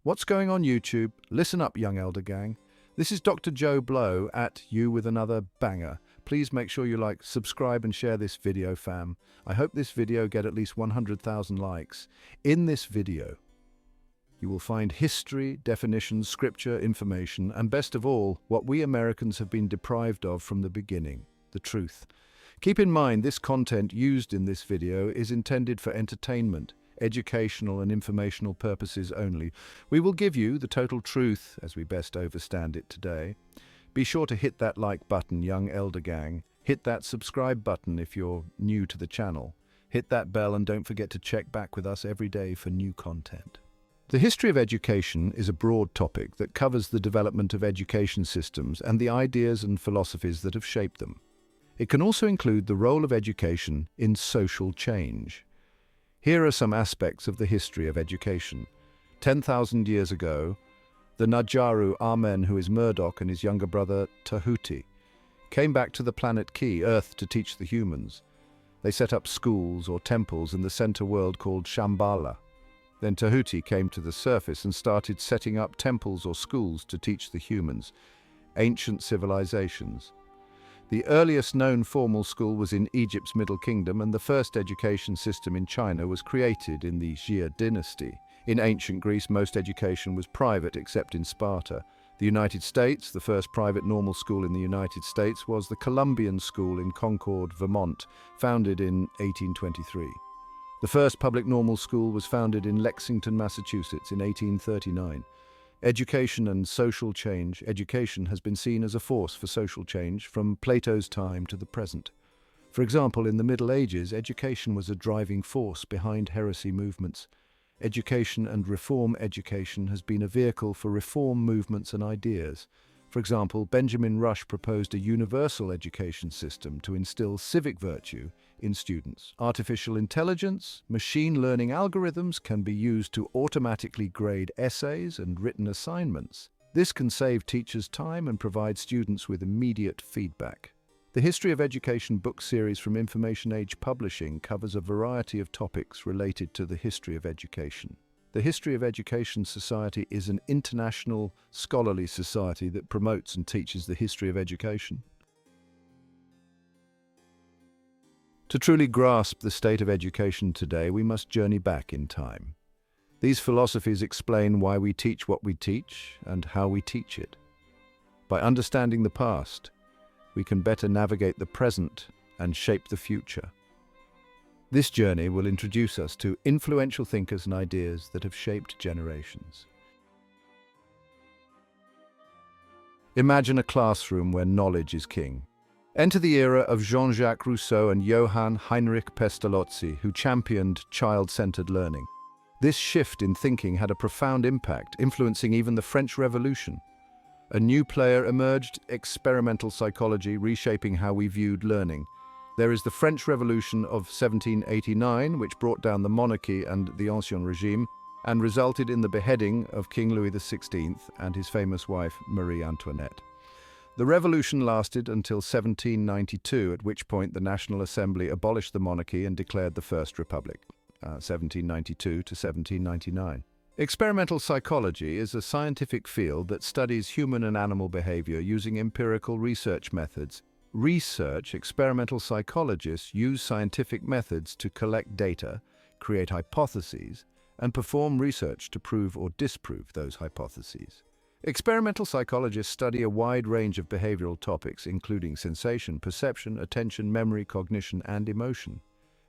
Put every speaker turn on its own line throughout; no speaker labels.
What's going on YouTube? Listen up, young elder gang. This is Dr. Joe Blow at you with another banger. Please make sure you like, subscribe and share this video, fam. I hope this video get at least 100,000 likes. In this video, you will find history, definitions, scripture, information, and best of all, what we Americans have been deprived of from the beginning, the truth. Keep in mind, this content used in this video is intended for entertainment, educational and informational purposes only. We will give you the total truth as we best understand it today. Be sure to hit that like button, young elder gang. Hit that subscribe button if you're new to the channel. Hit that bell and don't forget to check back with us every day for new content. The history of education is a broad topic that covers the development of education systems and the ideas and philosophies that have shaped them. It can also include the role of education in social change. Here are some aspects of the history of education. 10,000 years ago, the Najaru Amen, who is Murdoch, and his younger brother Tahuti, came back to the planet Ki, Earth, to teach the humans. They set up schools or temples in the center world called Shambhala. Then Tahuti came to the surface and started setting up temples or schools to teach the humans. Ancient civilizations. The earliest known formal school was in Egypt's Middle Kingdom, and the first education system in China was created in the Xia dynasty. In ancient Greece, most education was private except in Sparta. The United States, the first private normal school in the United States was the Columbian School in Concord, Vermont, founded in 1823. The first public normal school was founded in Lexington, Massachusetts in 1839. Education and social change. Education has been seen as a force for social change from Plato's time to the present. For example, in the Middle Ages, education was a driving force behind heresy movements. Education and reform education has been a vehicle for reform movements and ideas. For example, Benjamin Rush proposed a universal education system to instill civic virtue in students. Artificial intelligence, machine learning algorithms can be used to automatically grade essays and written assignments. This can save teachers time and provide students with immediate feedback. The History of Education book series from Information Age Publishing covers a variety of topics related to the history of education. The History of Education Society is an international scholarly society that promotes and teaches the history of education. To truly grasp the state of education today, we must journey back in time. These philosophies explain why we teach what we teach and how we teach it. By understanding the past, we can better navigate the present and shape the future. This journey will introduce us to influential thinkers and ideas that have shaped generations. Imagine a classroom where knowledge is king. Enter the era of Jean-Jacques Rousseau and Johann Heinrich Pestalozzi, who championed child-centered learning. This shift in thinking had a profound impact, influencing even the French Revolution. A new player emerged, experimental psychology, reshaping how we viewed learning. There is the French Revolution of 1789, which brought down the monarchy and the Ancien Regime, and resulted in the beheading of King Louis XVI and his famous wife, Marie Antoinette. The revolution lasted until 1792, at which point the National Assembly abolished the monarchy and declared the First Republic, 1792 to 1799. Experimental psychology is a scientific field that studies human and animal behavior using empirical research methods. Experimental psychologists use scientific methods to collect data, create hypotheses, and perform research to prove or disprove those hypotheses. Experimental psychologists study a wide range of behavioral topics, including sensation, perception, attention, memory, cognition, and emotion.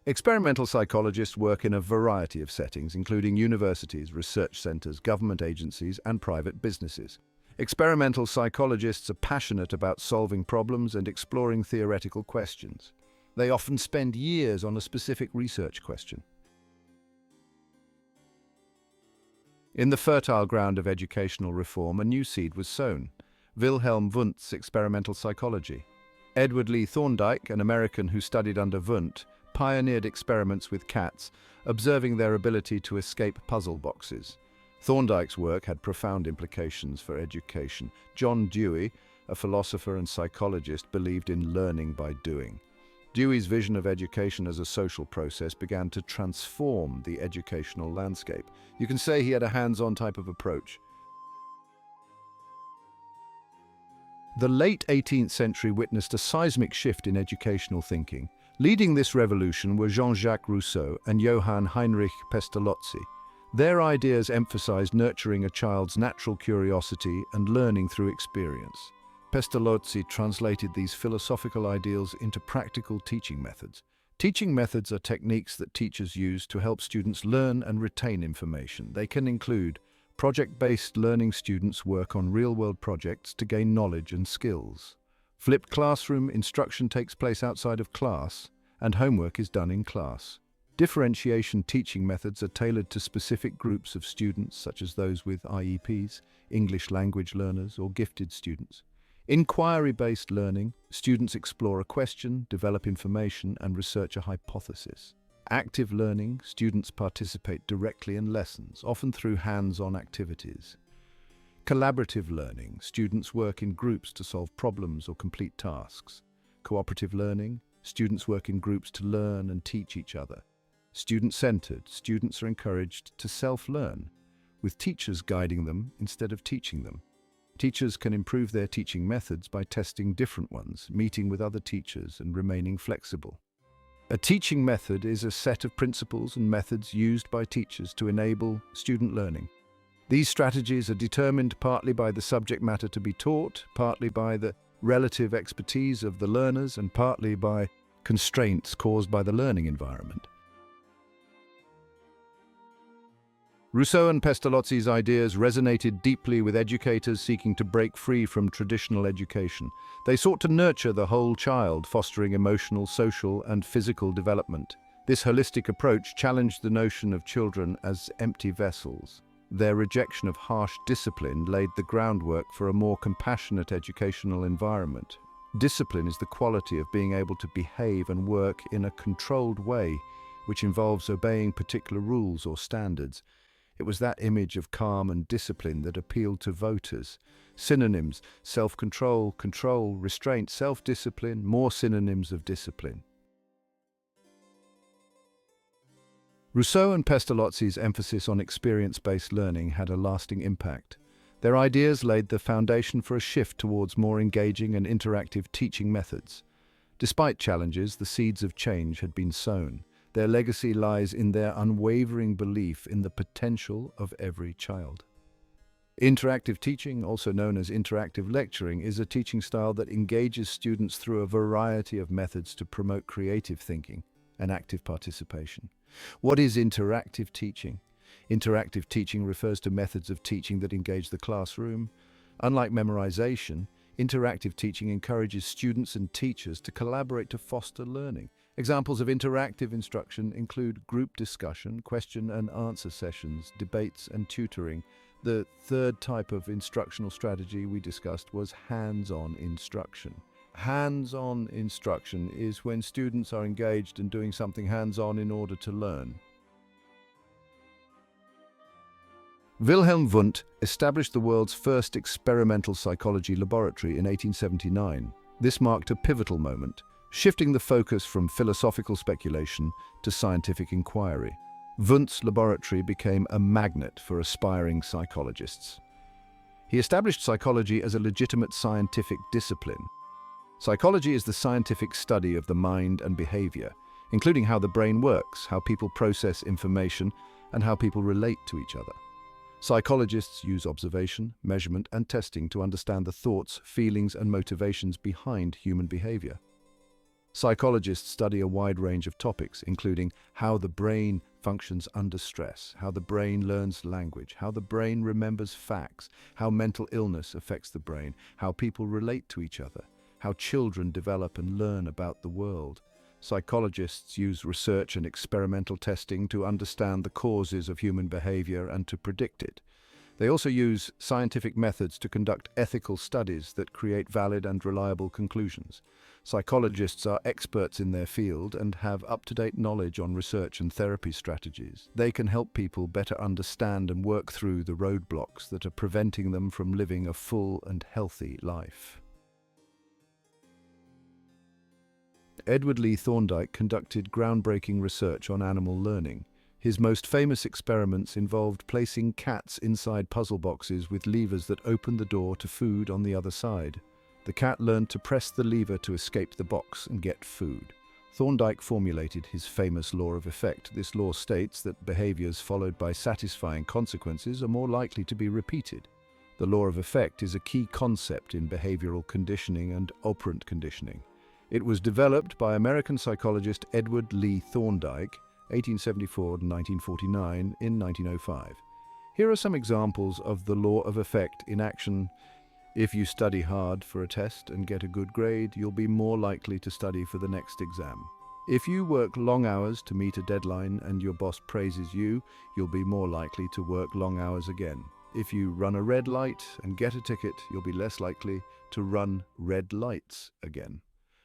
Experimental psychologists work in a variety of settings, including universities, research centers, government agencies, and private businesses. Experimental psychologists are passionate about solving problems and exploring theoretical questions. They often spend years on a specific research question. In the fertile ground of educational reform, a new seed was sown: Wilhelm Wundt's experimental psychology. Edward Lee Thorndike, an American who studied under Wundt, pioneered experiments with cats, observing their ability to escape puzzle boxes. Thorndike's work had profound implications for education. John Dewey, a philosopher and psychologist, believed in learning by doing. Dewey's vision of education as a social process began to transform the educational landscape. You can say he had a hands-on type of approach. The late 18th century witnessed a seismic shift in educational thinking. Leading this revolution were Jean-Jacques Rousseau and Johann Heinrich Pestalozzi. Their ideas emphasized nurturing a child's natural curiosity and learning through experience. Pestalozzi translated these philosophical ideals into practical teaching methods. Teaching methods are techniques that teachers use to help students learn and retain information. They can include project-based learning. Students work on real-world projects to gain knowledge and skills. Flipped classroom instruction takes place outside of class, and homework is done in class. Differentiation teaching methods are tailored to specific groups of students, such as those with IEPs, English language learners, or gifted students. Inquiry-based learning, students explore a question, develop information, and research a hypothesis. Active learning, students participate directly in lessons, often through hands-on activities. Collaborative learning, students work in groups to solve problems or complete tasks. Cooperative learning, students work in groups to learn and teach each other. Student-centered, students are encouraged to self-learn, with teachers guiding them instead of teaching them. Teachers can improve their teaching methods by testing different ones, meeting with other teachers, and remaining flexible. A teaching method is a set of principles and methods used by teachers to enable student learning. These strategies are determined partly by the subject matter to be taught, partly by the relative expertise of the learners, and partly by constraints caused by the learning environment. Rousseau and Pestalozzi's ideas resonated deeply with educators seeking to break free from traditional education. They sought to nurture the whole child, fostering emotional, social, and physical development. This holistic approach challenged the notion of children as empty vessels. Their rejection of harsh discipline laid the groundwork for a more compassionate educational environment. Discipline is the quality of being able to behave and work in a controlled way, which involves obeying particular rules or standards. It was that image of calm and discipline that appealed to voters. Synonyms: self-control, control, restraint, self-discipline, more synonyms of discipline. Rousseau and Pestalozzi's emphasis on experience-based learning had a lasting impact. Their ideas laid the foundation for a shift towards more engaging and interactive teaching methods. Despite challenges, the seeds of change had been sown. Their legacy lies in their unwavering belief in the potential of every child. Interactive teaching, also known as interactive lecturing, is a teaching style that engages students through a variety of methods to promote creative thinking and active participation. What is interactive teaching? Interactive teaching refers to methods of teaching that engage the classroom. Unlike memorization, interactive teaching encourages students and teachers to collaborate to foster learning. Examples of interactive instruction include group discussion, question and answer sessions, debates, and tutoring. The third type of instructional strategy we discussed was hands-on instruction. Hands-on instruction is when students are engaged in doing something hands-on in order to learn. Wilhelm Wundt established the world's first experimental psychology laboratory in 1879. This marked a pivotal moment, shifting the focus from philosophical speculation to scientific inquiry. Wundt's laboratory became a magnet for aspiring psychologists. He established psychology as a legitimate scientific discipline. Psychology is the scientific study of the mind and behavior, including how the brain works, how people process information, and how people relate to each other. Psychologists use observation, measurement, and testing to understand the thoughts, feelings, and motivations behind human behavior. Psychologists study a wide range of topics, including how the brain functions under stress, how the brain learns language, how the brain remembers facts, how mental illness affects the brain, how people relate to each other, how children develop and learn about the world. Psychologists use research and experimental testing to understand the causes of human behavior and to predict it. They also use scientific methods to conduct ethical studies that create valid and reliable conclusions. Psychologists are experts in their field and have up-to-date knowledge on research and therapy strategies. They can help people better understand and work through the roadblocks that are preventing them from living a full and healthy life. Edward Lee Thorndike conducted groundbreaking research on animal learning. His most famous experiments involved placing cats inside puzzle boxes with levers that opened the door to food on the other side. The cat learned to press the lever to escape the box and get food. Thorndike formulated his famous law of effect. This law states that behaviors followed by satisfying consequences are more likely to be repeated. The law of effect is a key concept in behavioral conditioning and operant conditioning. It was developed by American psychologist Edward Lee Thorndike, 1874 to 1949, in 1905. Here are some examples of the law of effect in action. If you study hard for a test and get a good grade, you'll be more likely to study for the next exam. If you work long hours to meet a deadline and your boss praises you, you'll be more likely to work long hours again. If you run a red light and get a ticket, you'll be less likely to run red lights again.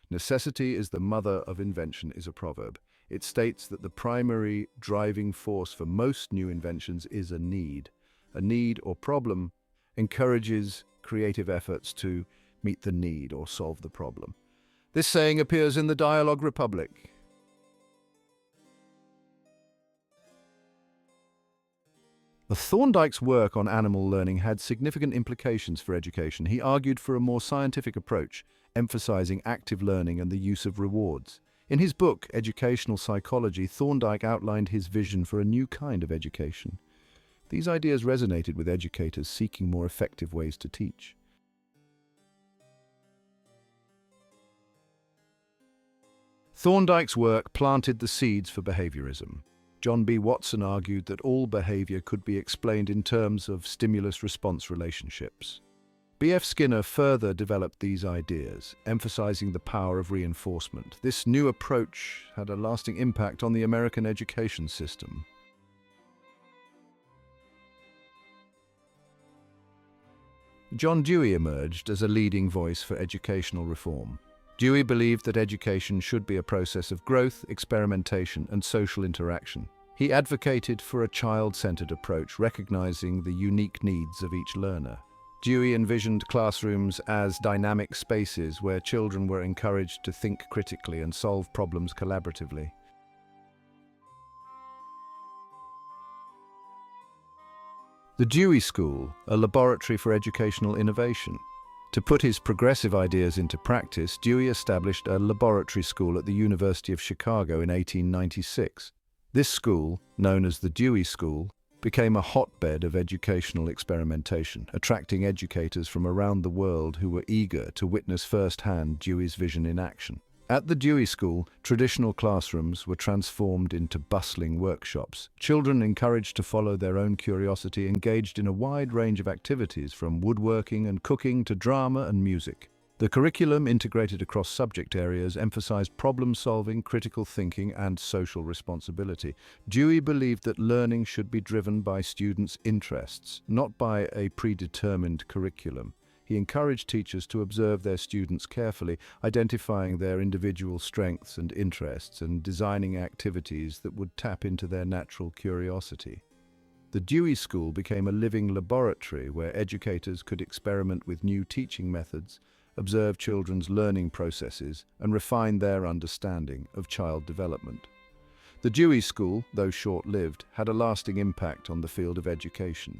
Necessity is the mother of invention is a proverb. It states that the primary driving force for most new inventions is a need. A need or problem encourages creative efforts to meet the need or solve the problem. This saying appears in the Dialogue Republic. Thorndike's work on animal learning had significant implications for education. He argued for a more scientific approach, emphasizing active learning and the use of rewards. In his book, Educational Psychology, Thorndike outlined his vision for a new kind of education. These ideas resonated with educators seeking more effective ways to teach. Thorndike's work planted the seeds for behaviorism. John B. Watson argued that all behavior could be explained in terms of stimulus-response relationships. B.F. Skinner further developed these ideas, emphasizing the power of reinforcement. This new approach had a lasting impact on the American education system. John Dewey emerged as a leading voice for educational reform. Dewey believed that education should be a process of growth, experimentation, and social interaction. He advocated for a child-centered approach, recognizing the unique needs of each learner. Dewey envisioned classrooms as dynamic spaces where children were encouraged to think critically and solve problems collaboratively. The Dewey School, a laboratory for educational innovation. To put his progressive ideas into practice, Dewey established a laboratory school at the University of Chicago in 1896. This school, known as the Dewey School, became a hotbed of educational experimentation, attracting educators from around the world who were eager to witness firsthand Dewey's vision in action. At the Dewey School, traditional classrooms were transformed into bustling workshops. Children encouraged to follow their own curiosity engaged in a wide range of activities from woodworking and cooking to drama and music. The curriculum, integrated across subject areas, emphasized problem-solving, critical thinking, and social responsibility. Dewey believed that learning should be driven by students' interests, not by a predetermined curriculum. He encouraged teachers to observe their students carefully, identifying their individual strengths and interests and designing activities that would tap into their natural curiosity. The Dewey School became a living laboratory where educators could experiment with new teaching methods, observe children's learning processes, and refine their understanding of child development. The Dewey School, though short-lived, had a lasting impact on the field of education.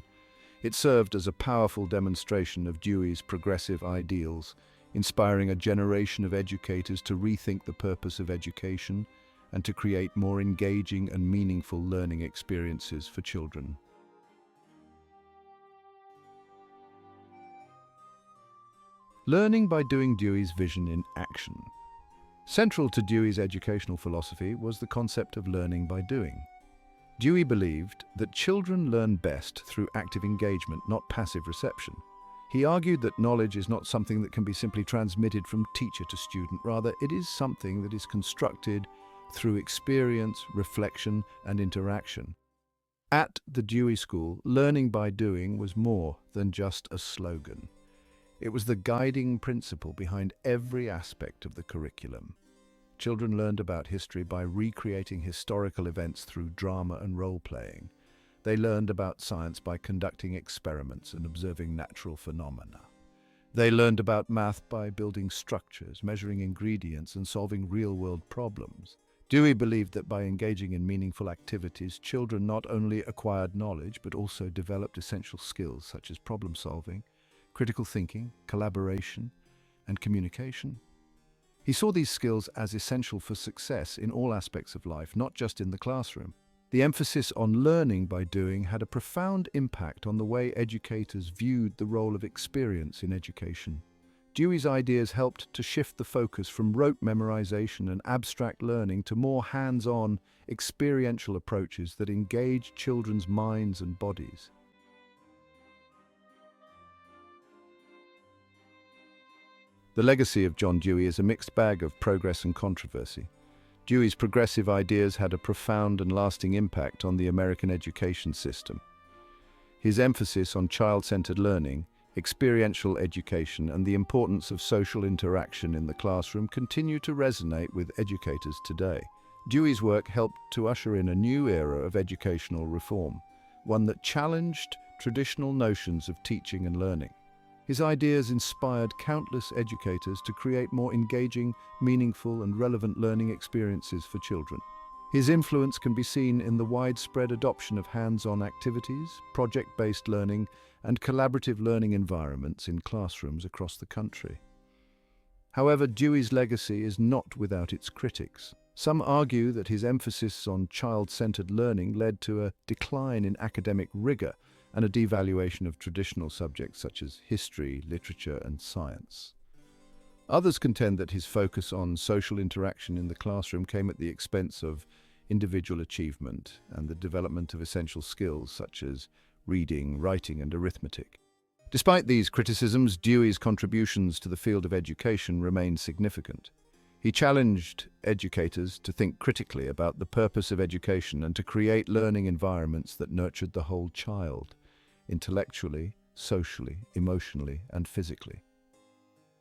It served as a powerful demonstration of Dewey's progressive ideals, inspiring a generation of educators to rethink the purpose of education and to create more engaging and meaningful learning experiences for children. Learning by doing Dewey's vision in action. Central to Dewey's educational philosophy was the concept of learning by doing. Dewey believed that children learn best through active engagement, not passive reception. He argued that knowledge is not something that can be simply transmitted from teacher to student. Rather, it is something that is constructed through experience, reflection, and interaction. At the Dewey School, learning by doing was more than just a slogan. It was the guiding principle behind every aspect of the curriculum. Children learned about history by recreating historical events through drama and role-playing. They learned about science by conducting experiments and observing natural phenomena. They learned about math by building structures, measuring ingredients, and solving real-world problems. Dewey believed that by engaging in meaningful activities, children not only acquired knowledge but also developed essential skills such as problem-solving, critical thinking, collaboration, and communication. He saw these skills as essential for success in all aspects of life, not just in the classroom. The emphasis on learning by doing had a profound impact on the way educators viewed the role of experience in education. Dewey's ideas helped to shift the focus from rote memorization and abstract learning to more hands-on, experiential approaches that engage children's minds and bodies. The legacy of John Dewey is a mixed bag of progress and controversy. Dewey's progressive ideas had a profound and lasting impact on the American education system. His emphasis on child-centered learning, experiential education, and the importance of social interaction in the classroom continue to resonate with educators today. Dewey's work helped to usher in a new era of educational reform, one that challenged traditional notions of teaching and learning. His ideas inspired countless educators to create more engaging, meaningful, and relevant learning experiences for children. His influence can be seen in the widespread adoption of hands-on activities, project-based learning, and collaborative learning environments in classrooms across the country. However, Dewey's legacy is not without its critics. Some argue that his emphasis on child-centered learning led to a decline in academic rigor and a devaluation of traditional subjects such as history, literature, and science. Others contend that his focus on social interaction in the classroom came at the expense of individual achievement and the development of essential skills such as reading, writing, and arithmetic. Despite these criticisms, Dewey's contributions to the field of education remained significant. He challenged educators to think critically about the purpose of education and to create learning environments that nurtured the whole child, intellectually, socially, emotionally, and physically.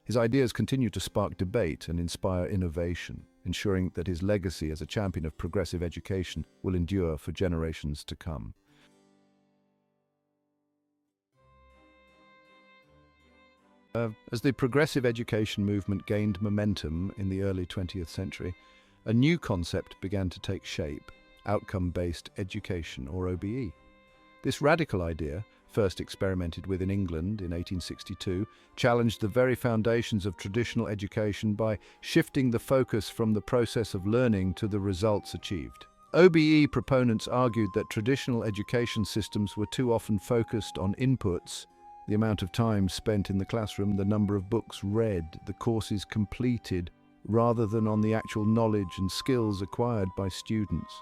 His ideas continue to spark debate and inspire innovation, ensuring that his legacy as a champion of progressive education will endure for generations to come. As the progressive education movement gained momentum in the early 20th century, a new concept began to take shape: outcome-based education, or OBE. This radical idea, first experimented with in England in 1862, challenged the very foundations of traditional education by shifting the focus from the process of learning to the results achieved. OBE proponents argued that traditional education systems were too often focused on inputs, the amount of time spent in the classroom, the number of books read, the courses completed, rather than on the actual knowledge and skills acquired by students.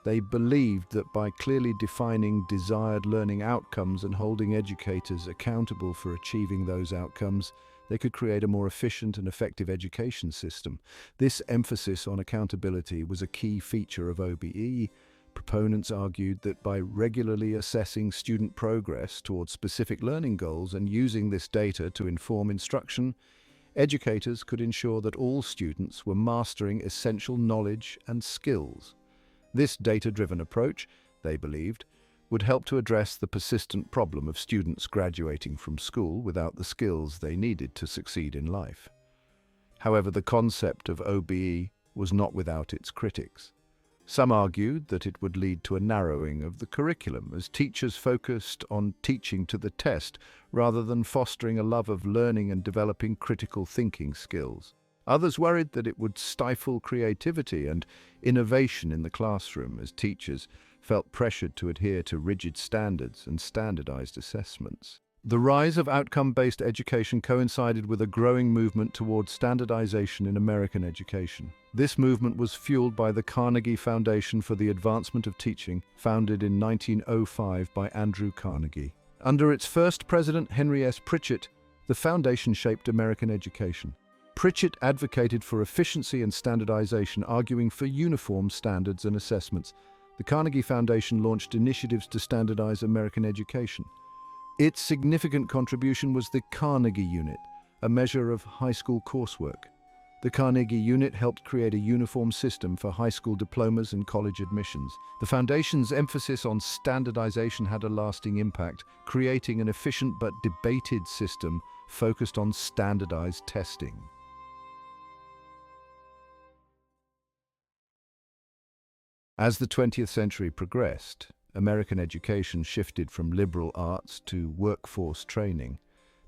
They believed that by clearly defining desired learning outcomes and holding educators accountable for achieving those outcomes, they could create a more efficient and effective education system. This emphasis on accountability was a key feature of OBE. Proponents argued that by regularly assessing student progress towards specific learning goals and using this data to inform instruction, educators could ensure that all students were mastering essential knowledge and skills. This data-driven approach, they believed, would help to address the persistent problem of students graduating from school without the skills they needed to succeed in life. However, the concept of OBE was not without its critics. Some argued that it would lead to a narrowing of the curriculum as teachers focused on teaching to the test rather than fostering a love of learning and developing critical thinking skills. Others worried that it would stifle creativity and innovation in the classroom as teachers felt pressured to adhere to rigid standards and standardized assessments. The rise of outcome-based education coincided with a growing movement towards standardization in American education. This movement was fueled by the Carnegie Foundation for the Advancement of Teaching, founded in 1905 by Andrew Carnegie. Under its first president, Henry S. Pritchett, the foundation shaped American education. Pritchett advocated for efficiency and standardization, arguing for uniform standards and assessments. The Carnegie Foundation launched initiatives to standardize American education. Its significant contribution was the Carnegie Unit, a measure of high school coursework. The Carnegie Unit helped create a uniform system for high school diplomas and college admissions. The Foundation's emphasis on standardization had a lasting impact, creating an efficient but debated system focused on standardized testing. As the 20th century progressed, American education shifted from liberal arts to workforce training.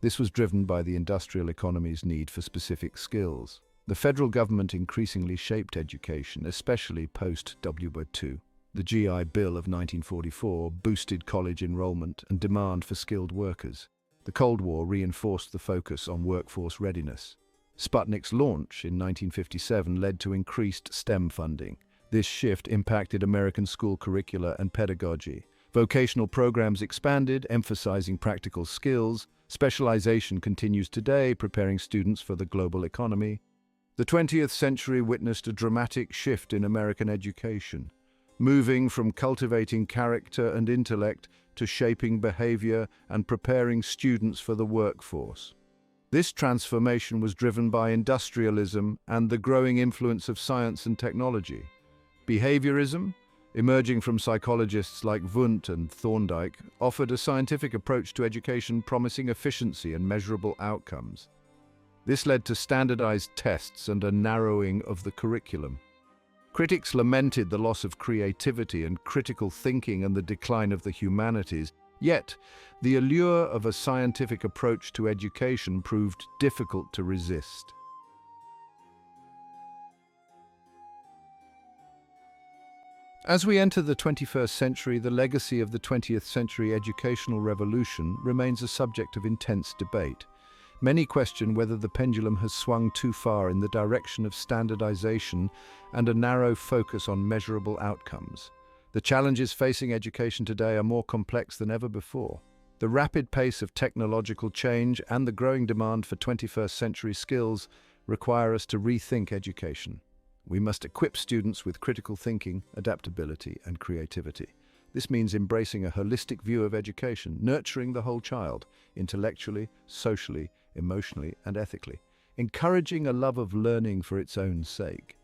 This was driven by the industrial economy's need for specific skills. The federal government increasingly shaped education, especially post-World War II. The GI Bill of 1944 boosted college enrollment and demand for skilled workers. The Cold War reinforced the focus on workforce readiness. Sputnik's launch in 1957 led to increased STEM funding. This shift impacted American school curricula and pedagogy. Vocational programs expanded, emphasizing practical skills. Specialization continues today, preparing students for the global economy. The 20th century witnessed a dramatic shift in American education, moving from cultivating character and intellect to shaping behavior and preparing students for the workforce. This transformation was driven by industrialism and the growing influence of science and technology. Behaviorism, emerging from psychologists like Wundt and Thorndike, offered a scientific approach to education promising efficiency and measurable outcomes. This led to standardized tests and a narrowing of the curriculum. Critics lamented the loss of creativity and critical thinking and the decline of the humanities, yet the allure of a scientific approach to education proved difficult to resist. As we enter the 21st century, the legacy of the 20th century educational revolution remains a subject of intense debate. Many question whether the pendulum has swung too far in the direction of standardization and a narrow focus on measurable outcomes. The challenges facing education today are more complex than ever before. The rapid pace of technological change and the growing demand for 21st century skills require us to rethink education. We must equip students with critical thinking, adaptability, and creativity. This means embracing a holistic view of education, nurturing the whole child, intellectually, socially, emotionally, and ethically, encouraging a love of learning for its own sake.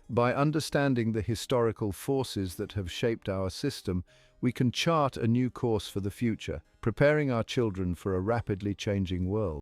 By understanding the historical forces that have shaped our system, we can chart a new course for the future, preparing our children for a rapidly changing world.